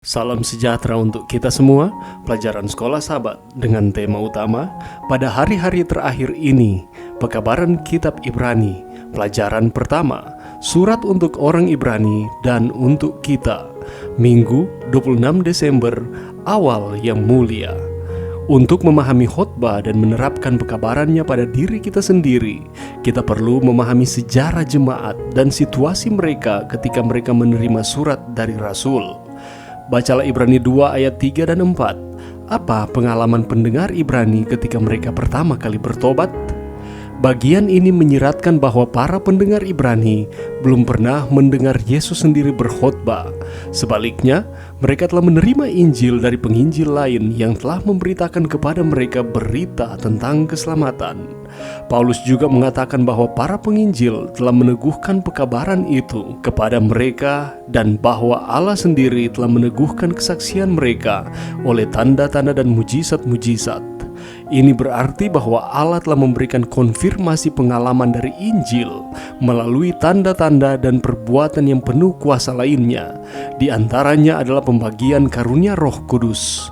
Salam sejahtera untuk kita semua. Pelajaran Sekolah Sahabat dengan tema utama pada hari-hari terakhir ini, pekabaran kitab Ibrani. Pelajaran pertama, surat untuk orang Ibrani dan untuk kita. Minggu 26 Desember, awal yang mulia. Untuk memahami khotbah dan menerapkan pekabarannya pada diri kita sendiri, kita perlu memahami sejarah jemaat dan situasi mereka ketika mereka menerima surat dari Rasul. Bacalah Ibrani 2 ayat 3 dan 4. Apa pengalaman pendengar Ibrani ketika mereka pertama kali bertobat? Bagian ini menyiratkan bahwa para pendengar Ibrani belum pernah mendengar Yesus sendiri berkhotbah. Sebaliknya, mereka telah menerima Injil dari penginjil lain yang telah memberitakan kepada mereka berita tentang keselamatan. Paulus juga mengatakan bahwa para penginjil telah meneguhkan pekabaran itu kepada mereka dan bahwa Allah sendiri telah meneguhkan kesaksian mereka oleh tanda-tanda dan mujizat-mujizat. Ini berarti bahwa Allah telah memberikan konfirmasi pengalaman dari Injil melalui tanda-tanda dan perbuatan yang penuh kuasa lainnya. Di antaranya adalah pembagian karunia Roh Kudus.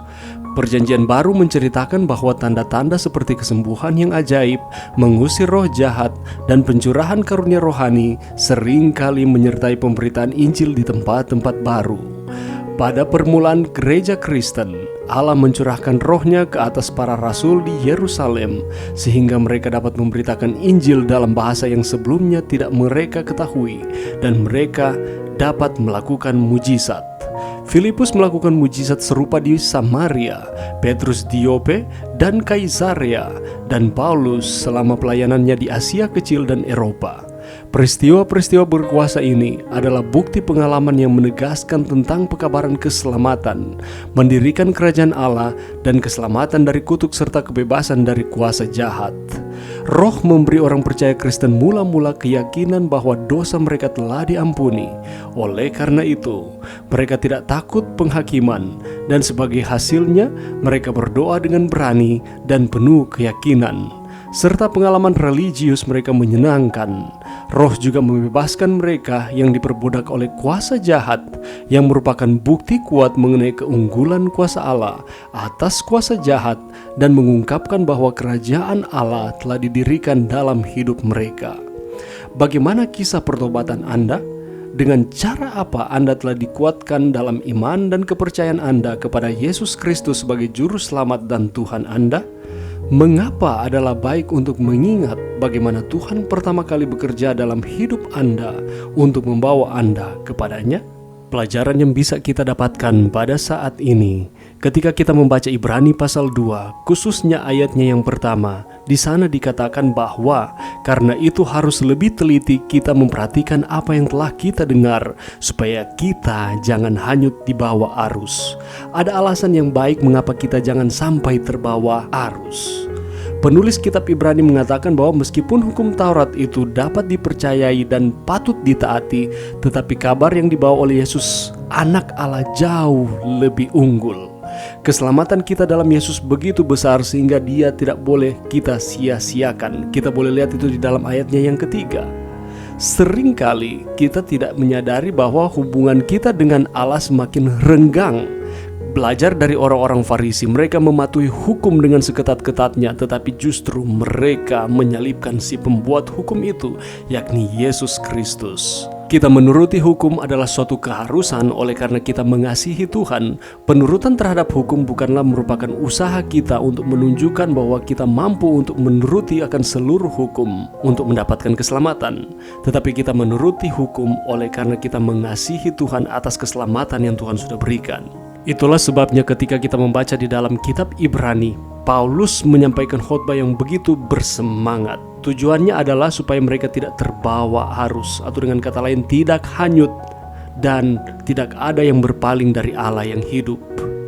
Perjanjian Baru menceritakan bahwa tanda-tanda seperti kesembuhan yang ajaib, mengusir roh jahat, dan pencurahan karunia rohani sering kali menyertai pemberitaan Injil di tempat-tempat baru. Pada permulaan gereja Kristen, Allah mencurahkan rohnya ke atas para rasul di Yerusalem sehingga mereka dapat memberitakan Injil dalam bahasa yang sebelumnya tidak mereka ketahui dan mereka dapat melakukan mujizat. Filipus melakukan mujizat serupa di Samaria, Petrus di Yope dan Kaisarea, dan Paulus selama pelayanannya di Asia Kecil dan Eropa. Peristiwa-peristiwa berkuasa ini adalah bukti pengalaman yang menegaskan tentang pekabaran keselamatan, mendirikan kerajaan Allah, dan keselamatan dari kutuk serta kebebasan dari kuasa jahat. Roh memberi orang percaya Kristen mula-mula keyakinan bahwa dosa mereka telah diampuni. Oleh karena itu, mereka tidak takut penghakiman, dan sebagai hasilnya, mereka berdoa dengan berani dan penuh keyakinan. Serta pengalaman religius mereka menyenangkan. Roh juga membebaskan mereka yang diperbudak oleh kuasa jahat, yang merupakan bukti kuat mengenai keunggulan kuasa Allah atas kuasa jahat, dan mengungkapkan bahwa kerajaan Allah telah didirikan dalam hidup mereka. Bagaimana kisah pertobatan Anda? Dengan cara apa Anda telah dikuatkan dalam iman dan kepercayaan Anda kepada Yesus Kristus sebagai Juru Selamat dan Tuhan Anda? Mengapa adalah baik untuk mengingat bagaimana Tuhan pertama kali bekerja dalam hidup Anda untuk membawa Anda kepadanya? Pelajaran yang bisa kita dapatkan pada saat ini ketika kita membaca Ibrani pasal 2, khususnya ayatnya yang pertama. Di sana dikatakan bahwa karena itu harus lebih teliti kita memperhatikan apa yang telah kita dengar, supaya kita jangan hanyut di bawah arus. Ada alasan yang baik mengapa kita jangan sampai terbawa arus. Penulis kitab Ibrani mengatakan bahwa meskipun hukum Taurat itu dapat dipercayai dan patut ditaati, tetapi kabar yang dibawa oleh Yesus, Anak Allah, jauh lebih unggul. Keselamatan kita dalam Yesus begitu besar sehingga Dia tidak boleh kita sia-siakan. Kita boleh lihat itu di dalam ayatnya yang ketiga. Seringkali kita tidak menyadari bahwa hubungan kita dengan Allah semakin renggang. Belajar dari orang-orang Farisi, mereka mematuhi hukum dengan seketat-ketatnya, tetapi justru mereka menyalibkan si pembuat hukum itu, yakni Yesus Kristus. Kita menuruti hukum adalah suatu keharusan oleh karena kita mengasihi Tuhan. Penurutan terhadap hukum bukanlah merupakan usaha kita untuk menunjukkan bahwa kita mampu untuk menuruti akan seluruh hukum untuk mendapatkan keselamatan. Tetapi kita menuruti hukum oleh karena kita mengasihi Tuhan atas keselamatan yang Tuhan sudah berikan. Itulah sebabnya ketika kita membaca di dalam kitab Ibrani, Paulus menyampaikan khotbah yang begitu bersemangat. Tujuannya adalah supaya mereka tidak terbawa arus, atau dengan kata lain tidak hanyut, dan tidak ada yang berpaling dari Allah yang hidup.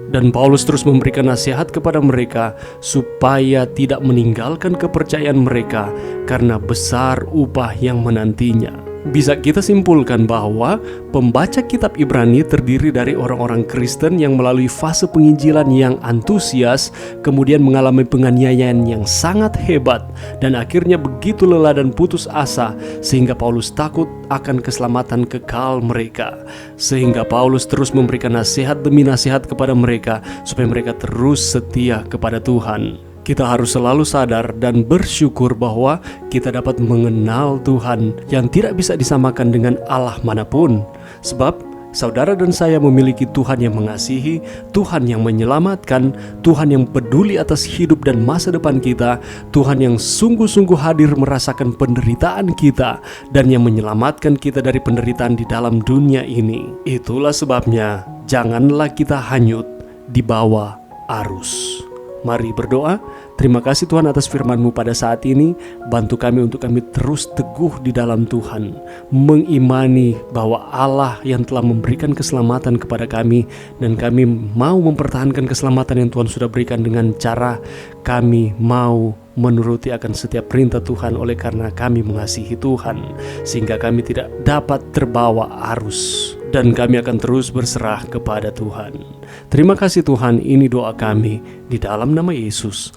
Dan Paulus terus memberikan nasihat kepada mereka supaya tidak meninggalkan kepercayaan mereka karena besar upah yang menantinya. bisa kita simpulkan bahwa pembaca kitab Ibrani terdiri dari orang-orang Kristen yang melalui fase penginjilan yang antusias, kemudian mengalami penganiayaan yang sangat hebat, dan akhirnya begitu lelah dan putus asa sehingga Paulus takut akan keselamatan kekal mereka. Sehingga Paulus terus memberikan nasihat demi nasihat kepada mereka supaya mereka terus setia kepada Tuhan. Kita harus selalu sadar dan bersyukur bahwa kita dapat mengenal Tuhan yang tidak bisa disamakan dengan Allah manapun. Sebab saudara dan saya memiliki Tuhan yang mengasihi, Tuhan yang menyelamatkan, Tuhan yang peduli atas hidup dan masa depan kita, Tuhan yang sungguh-sungguh hadir merasakan penderitaan kita dan yang menyelamatkan kita dari penderitaan di dalam dunia ini. Itulah sebabnya janganlah kita hanyut di bawah arus. Mari berdoa. Terima kasih Tuhan atas firman-Mu pada saat ini. Bantu kami untuk kami terus teguh di dalam Tuhan, mengimani bahwa Allah yang telah memberikan keselamatan kepada kami, dan kami mau mempertahankan keselamatan yang Tuhan sudah berikan dengan cara kami mau menuruti akan setiap perintah Tuhan oleh karena kami mengasihi Tuhan, sehingga kami tidak dapat terbawa arus, dan kami akan terus berserah kepada Tuhan. Terima kasih Tuhan, ini doa kami di dalam nama Yesus.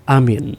Amin.